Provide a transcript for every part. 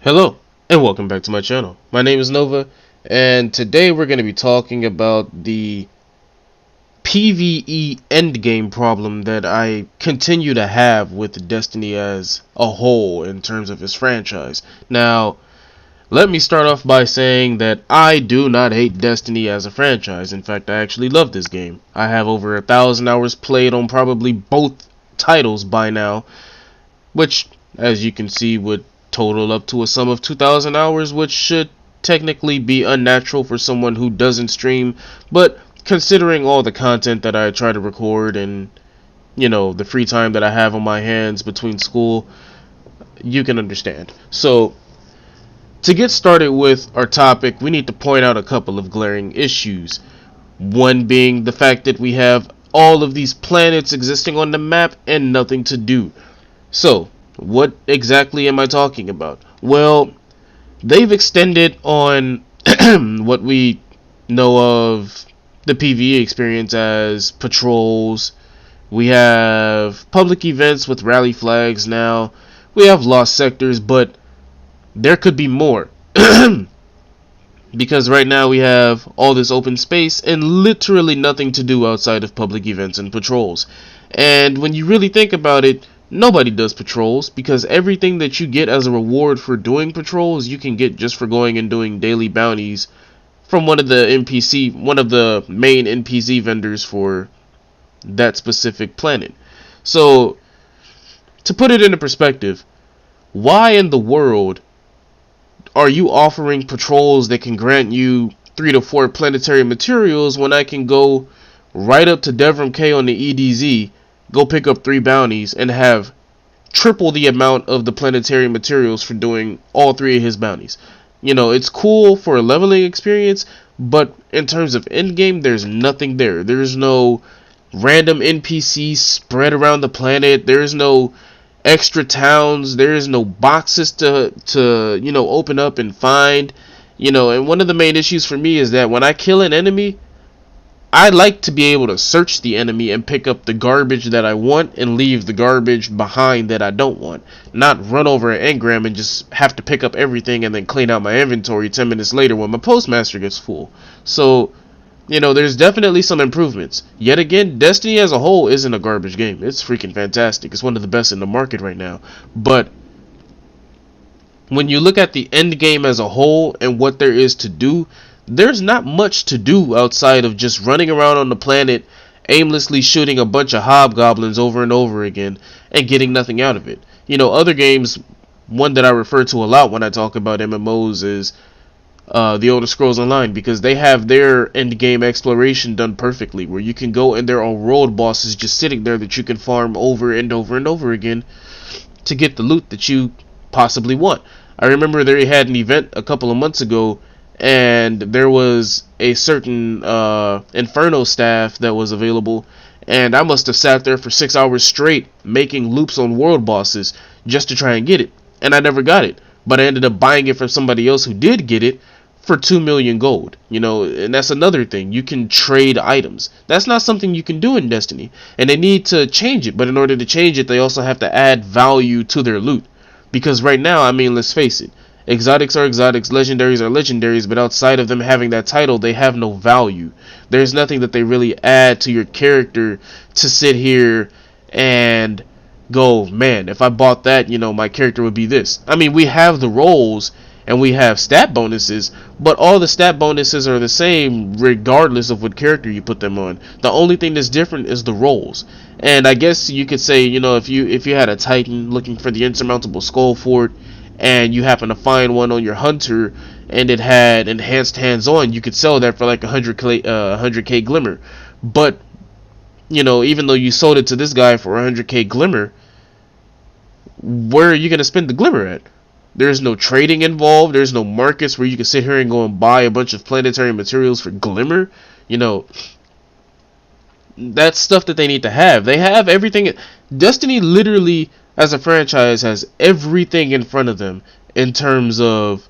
Hello, and welcome back to my channel. My name is Nova, and today we're going to be talking about the PvE endgame problem that I continue to have with Destiny as a whole in terms of its franchise. Now, let me start off by saying that I do not hate Destiny as a franchise. In fact, I actually love this game. I have over 1,000 hours played on probably both titles by now, which, as you can see, would total up to a sum of 2,000 hours, which should technically be unnatural for someone who doesn't stream, but considering all the content that I try to record and, the free time that I have on my hands between school, you can understand. So, to get started with our topic, we need to point out a couple of glaring issues. One being the fact that we have all of these planets existing on the map and nothing to do. So, what exactly am I talking about? Well, they've extended on what we know of the PvE experience as patrols. We have public events with rally flags now. We have lost sectors, but there could be more. Because right now we have all this open space and literally nothing to do outside of public events and patrols. And when you really think about it, nobody does patrols, because everything that you get as a reward for doing patrols you can get just for going and doing daily bounties from one of the main NPC vendors for that specific planet. So, to put it into perspective, why in the world are you offering patrols that can grant you 3 to 4 planetary materials when I can go right up to Devram K on the EDZ, go pick up 3 bounties, and have triple the amount of the planetary materials for doing all 3 of his bounties? It's cool for a leveling experience, but in terms of endgame, there's nothing there. There's no random NPCs spread around the planet. There's no extra towns. There's no boxes to open up and find. And one of the main issues for me is that when I kill an enemy, I like to be able to search the enemy and pick up the garbage that I want and leave the garbage behind that I don't want. Not run over an engram and just have to pick up everything and then clean out my inventory 10 minutes later when my postmaster gets full. So, there's definitely some improvements. Yet again, Destiny as a whole isn't a garbage game. It's freaking fantastic. It's one of the best in the market right now. But when you look at the end game as a whole and what there is to do, there's not much to do outside of just running around on the planet, aimlessly shooting a bunch of hobgoblins over and over again and getting nothing out of it. Other games, one that I refer to a lot when I talk about MMOs is the Elder Scrolls Online, because they have their end game exploration done perfectly, where you can go and there are world bosses just sitting there that you can farm over and over and over again to get the loot that you possibly want. I remember they had an event a couple of months ago, and there was a certain Inferno staff that was available, and I must have sat there for 6 hours straight making loops on world bosses just to try and get it, and I never got it, but I ended up buying it from somebody else who did get it for 2 million gold. And that's another thing. You can trade items. That's not something you can do in Destiny, and they need to change it. But in order to change it, they also have to add value to their loot, because right now, I mean, let's face it, exotics are exotics, legendaries are legendaries, but outside of them having that title, they have no value. There's nothing that they really add to your character to sit here and go, man, if I bought that, my character would be this. I mean, we have the roles and we have stat bonuses, but all the stat bonuses are the same regardless of what character you put them on. The only thing that's different is the roles. And I guess you could say, if you had a Titan looking for the insurmountable skull fort, and you happen to find one on your hunter and it had enhanced hands-on, you could sell that for like 100k glimmer. But even though you sold it to this guy for 100k glimmer, where are you going to spend the glimmer at? There's no trading involved. There's no markets where you can sit here and go and buy a bunch of planetary materials for glimmer. That's stuff that they need to have. They have everything. Destiny literally, as a franchise, has everything in front of them in terms of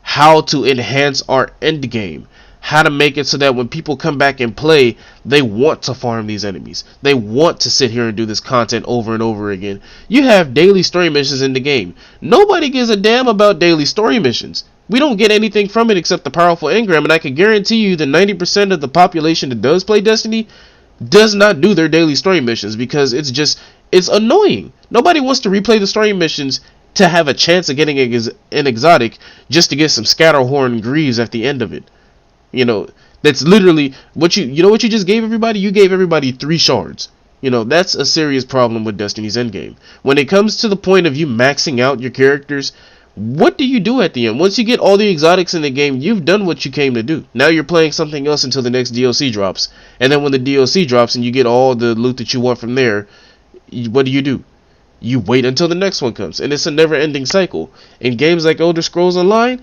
how to enhance our end game, how to make it so that when people come back and play, they want to farm these enemies. They want to sit here and do this content over and over again. You have daily story missions in the game. Nobody gives a damn about daily story missions. We don't get anything from it except the powerful engram, and I can guarantee you that 90% of the population that does play Destiny does not do their daily story missions because it's annoying. Nobody wants to replay the story missions to have a chance of getting an exotic just to get some Scatterhorn Greaves at the end of it. You know, that's literally what you know what you just gave everybody? You gave everybody 3 shards. You know, that's a serious problem with Destiny's Endgame. When it comes to the point of you maxing out your characters, what do you do at the end? Once you get all the exotics in the game, you've done what you came to do. Now you're playing something else until the next DLC drops. And then when the DLC drops and you get all the loot that you want from there, what do? You wait until the next one comes. And it's a never-ending cycle. In games like Elder Scrolls Online,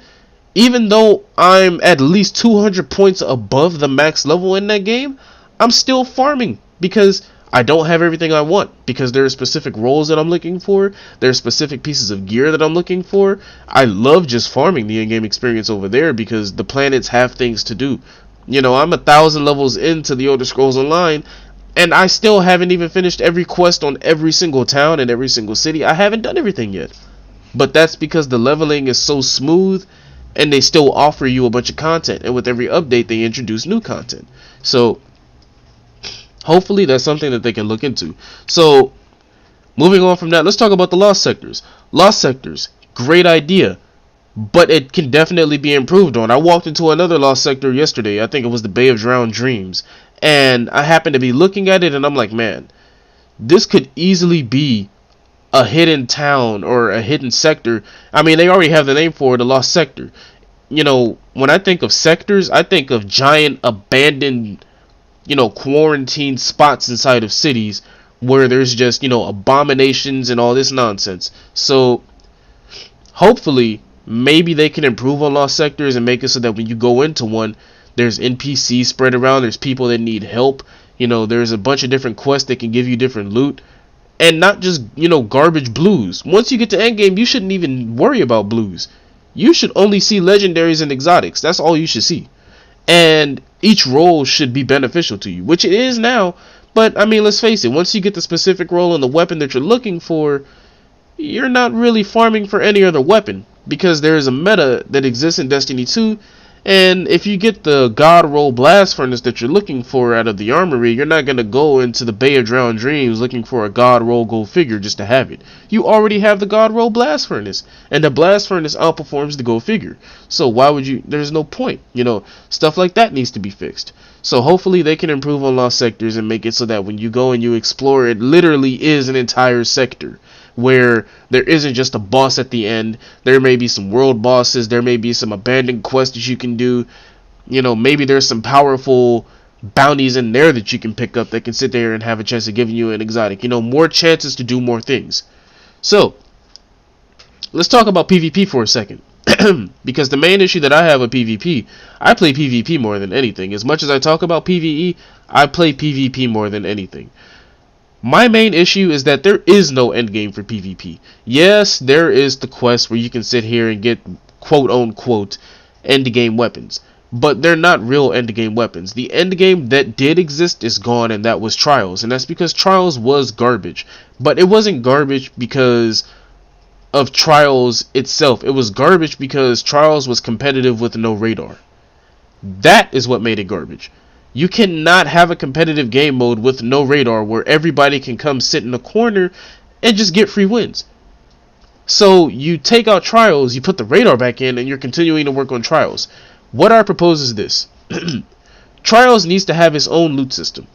even though I'm at least 200 points above the max level in that game, I'm still farming because I don't have everything I want, because there are specific roles that I'm looking for, there are specific pieces of gear that I'm looking for. I love just farming the in-game experience over there because the planets have things to do. You know, I'm 1,000 levels into the Elder Scrolls Online, and I still haven't even finished every quest on every single town and every single city. I haven't done everything yet. But that's because the leveling is so smooth, and they still offer you a bunch of content, and with every update they introduce new content. So hopefully that's something that they can look into. So moving on from that, let's talk about the lost sectors. Lost sectors, great idea, but it can definitely be improved on. I walked into another lost sector yesterday. I think it was the Bay of Drowned Dreams, and I happened to be looking at it and I'm like, man, this could easily be a hidden town or a hidden sector. I mean, they already have the name for it, the lost sector. You know, when I think of sectors, I think of giant abandoned, you know, quarantine spots inside of cities where there's just, you know, abominations and all this nonsense. So hopefully maybe they can improve on lost sectors and make it so that when you go into one, there's NPCs spread around, there's people that need help, you know, there's a bunch of different quests that can give you different loot. And not just, you know, garbage blues. Once you get to endgame, you shouldn't even worry about blues. You should only see legendaries and exotics. That's all you should see. And each role should be beneficial to you, which it is now. But, I mean, let's face it. Once you get the specific role and the weapon that you're looking for, you're not really farming for any other weapon. Because there is a meta that exists in Destiny 2. And if you get the God Roll Blast Furnace that you're looking for out of the armory, you're not going to go into the Bay of Drowned Dreams looking for a God Roll Gold figure just to have it. You already have the God Roll Blast Furnace, and the Blast Furnace outperforms the Gold figure. So why would you? There's no point. You know, stuff like that needs to be fixed. So hopefully they can improve on lost sectors and make it so that when you go and you explore, it literally is an entire sector, where there isn't just a boss at the end. There may be some world bosses, there may be some abandoned quests that you can do, you know, maybe there's some powerful bounties in there that you can pick up that can sit there and have a chance of giving you an exotic, you know, more chances to do more things. So let's talk about PvP for a second. Because the main issue that I have with PvP, I play PvP more than anything. As much as I talk about PvE, I play PvP more than anything. My main issue is that there is no endgame for PvP. Yes, there is the quest where you can sit here and get quote-unquote endgame weapons. But they're not real endgame weapons. The endgame that did exist is gone, and that was Trials. And that's because Trials was garbage. But it wasn't garbage because of Trials itself. It was garbage because Trials was competitive with no radar. That is what made it garbage. You cannot have a competitive game mode with no radar where everybody can come sit in a corner and just get free wins. So you take out Trials, you put the radar back in, and you're continuing to work on Trials. What I propose is this. Trials needs to have its own loot system.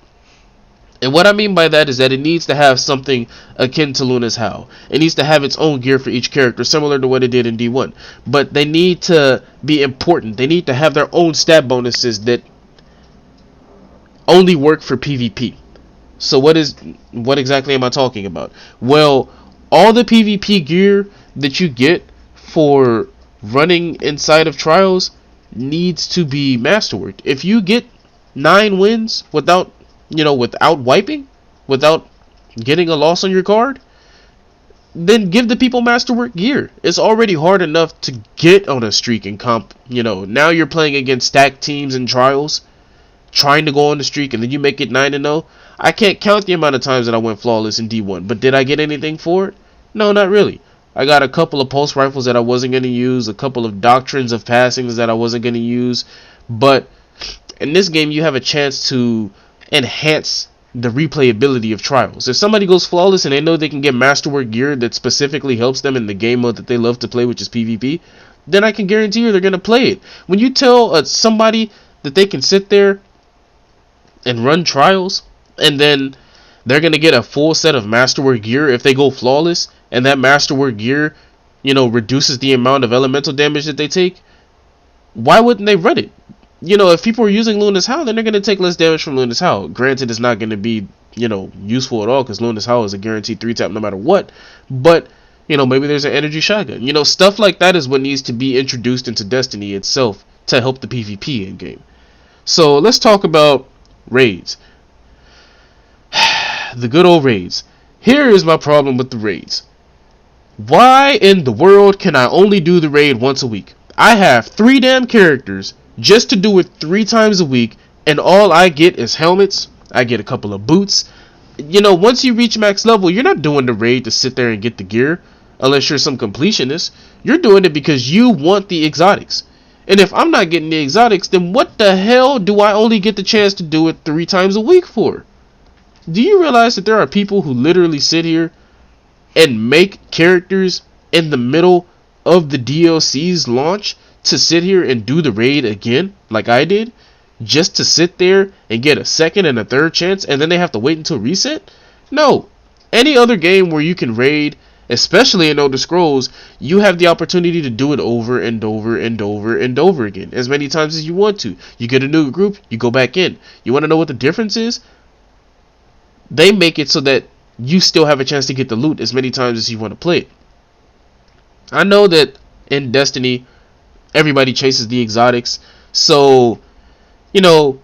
And what I mean by that is that it needs to have something akin to Luna's Howl. It needs to have its own gear for each character, similar to what it did in D1. But they need to be important. They need to have their own stat bonuses that only work for PvP. So what exactly am I talking about? Well, all the PvP gear that you get for running inside of Trials needs to be masterworked. If you get 9 wins without without wiping, without getting a loss on your card, then give the people masterwork gear. It's already hard enough to get on a streak in comp. Now you're playing against stacked teams in trials, trying to go on the streak, and then you make it 9-0. I can't count the amount of times that I went flawless in D1, but did I get anything for it? No, not really. I got a couple of pulse rifles that I wasn't going to use, a couple of doctrines of passings that I wasn't going to use, but in this game you have a chance to enhance the replayability of trials. If somebody goes flawless and they know they can get masterwork gear that specifically helps them in the game mode that they love to play, which is PvP, then I can guarantee you they're going to play it. When you tell somebody that they can sit there and run trials, and then they're going to get a full set of masterwork gear if they go flawless, and that masterwork gear, reduces the amount of elemental damage that they take, why wouldn't they run it? If people are using Luna's Howl, then they're going to take less damage from Luna's Howl. Granted, it's not going to be, useful at all, because Luna's Howl is a guaranteed 3-tap no matter what. But, maybe there's an energy shotgun. Stuff like that is what needs to be introduced into Destiny itself to help the PvP in game. So, let's talk about raids. The good old raids. Here is my problem with the raids. Why in the world can I only do the raid once a week? I have 3 damn characters just to do it 3 times a week, and all I get is helmets. I get a couple of boots. Once you reach max level, you're not doing the raid to sit there and get the gear, unless you're some completionist. You're doing it because you want the exotics. And if I'm not getting the exotics, then what the hell do I only get the chance to do it 3 times a week for? Do you realize that there are people who literally sit here and make characters in the middle of the DLC's launch to sit here and do the raid again, like I did, just to sit there and get a second and a third chance, and then they have to wait until reset? No. Any other game where you can raid, especially in Elder Scrolls, you have the opportunity to do it over and over and over and over again, as many times as you want to. You get a new group, you go back in. You want to know what the difference is? They make it so that you still have a chance to get the loot as many times as you want to play it. I know that in Destiny, everybody chases the exotics, so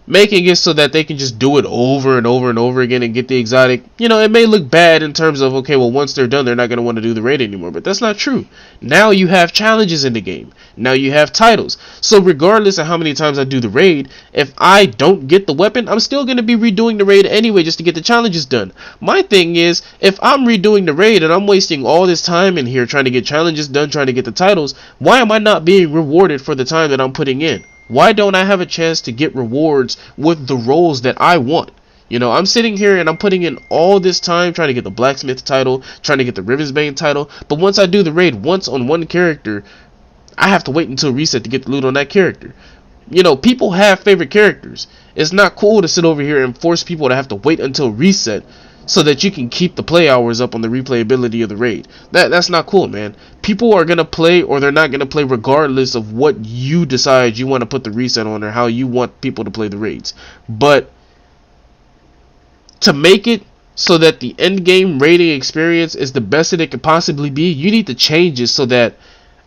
making it so that they can just do it over and over and over again and get the exotic, it may look bad in terms of, okay, well, once they're done, they're not going to want to do the raid anymore, but that's not true. Now you have challenges in the game. Now you have titles. So regardless of how many times I do the raid, if I don't get the weapon, I'm still going to be redoing the raid anyway just to get the challenges done. My thing is, if I'm redoing the raid and I'm wasting all this time in here trying to get challenges done, trying to get the titles, why am I not being rewarded for the time that I'm putting in? Why don't I have a chance to get rewards with the roles that I want? I'm sitting here and I'm putting in all this time trying to get the blacksmith title, trying to get the Ravensbane title, but once I do the raid once on one character, I have to wait until reset to get the loot on that character. People have favorite characters. It's not cool to sit over here and force people to have to wait until reset so that you can keep the play hours up on the replayability of the raid. That's not cool, man. People are going to play or they're not going to play regardless of what you decide you want to put the reset on or how you want people to play the raids. But to make it so that the end game raiding experience is the best that it could possibly be, you need to change it so that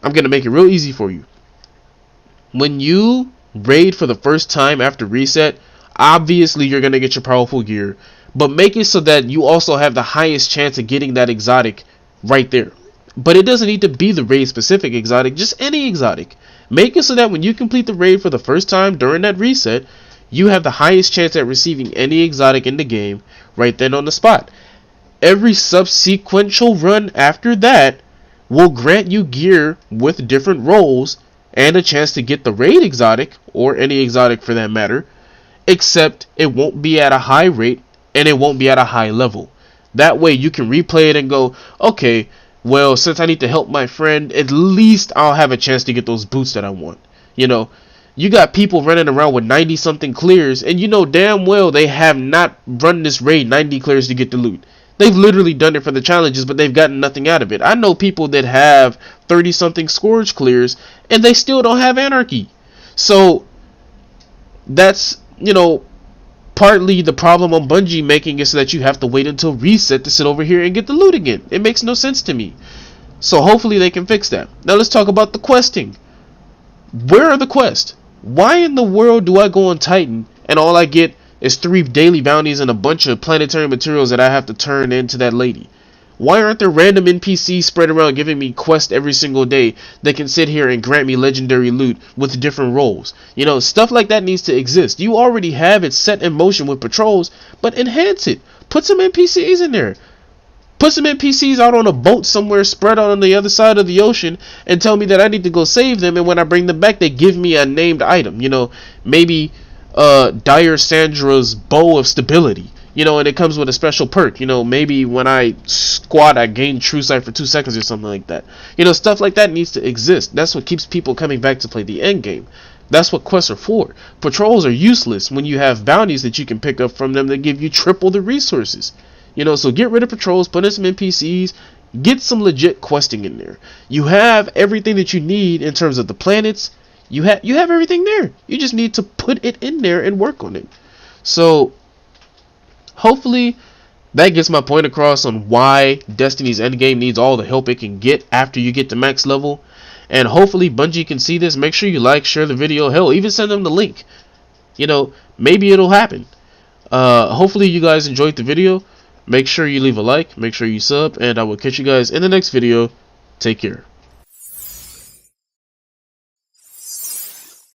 I'm going to make it real easy for you. When you raid for the first time after reset, obviously you're going to get your powerful gear, but make it so that you also have the highest chance of getting that exotic right there. But it doesn't need to be the raid specific exotic, just any exotic. Make it so that when you complete the raid for the first time during that reset, you have the highest chance at receiving any exotic in the game right then on the spot. Every subsequential run after that will grant you gear with different roles and a chance to get the raid exotic, or any exotic for that matter, except it won't be at a high rate and it won't be at a high level. That way you can replay it and go, okay, well, since I need to help my friend, at least I'll have a chance to get those boots that I want. You got people running around with 90 something clears, and you know damn well they have not run this raid 90 clears to get the loot. They've literally done it for the challenges, but they've gotten nothing out of it. I know people that have 30 something Scourge clears and they still don't have Anarchy. So that's, partly the problem on Bungie making it so that you have to wait until reset to sit over here and get the loot again. It makes no sense to me. So hopefully they can fix that. Now let's talk about the questing. Where are the quests? Why in the world do I go on Titan and all I get is 3 daily bounties and a bunch of planetary materials that I have to turn into that lady? Why aren't there random NPCs spread around giving me quests every single day that can sit here and grant me legendary loot with different roles? You know, stuff like that needs to exist. You already have it set in motion with patrols, but enhance it. Put some NPCs in there. Put some NPCs out on a boat somewhere spread out on the other side of the ocean and tell me that I need to go save them, and when I bring them back they give me a named item. You know, maybe Dire Sandra's Bow of Stability. You know, and it comes with a special perk. You know, maybe when I squat, I gain true sight for 2 seconds or something like that. You know, stuff like that needs to exist. That's what keeps people coming back to play the end game. That's what quests are for. Patrols are useless when you have bounties that you can pick up from them that give you triple the resources. You know, so get rid of patrols, put in some NPCs, get some legit questing in there. You have everything that you need in terms of the planets. You have everything there. You just need to put it in there and work on it. So hopefully that gets my point across on why Destiny's Endgame needs all the help it can get after you get to max level. And hopefully Bungie can see this. Make sure you like, share the video. Hell, even send them the link. You know, maybe it'll happen. Hopefully you guys enjoyed the video. Make sure you leave a like, make sure you sub, and I will catch you guys in the next video. Take care.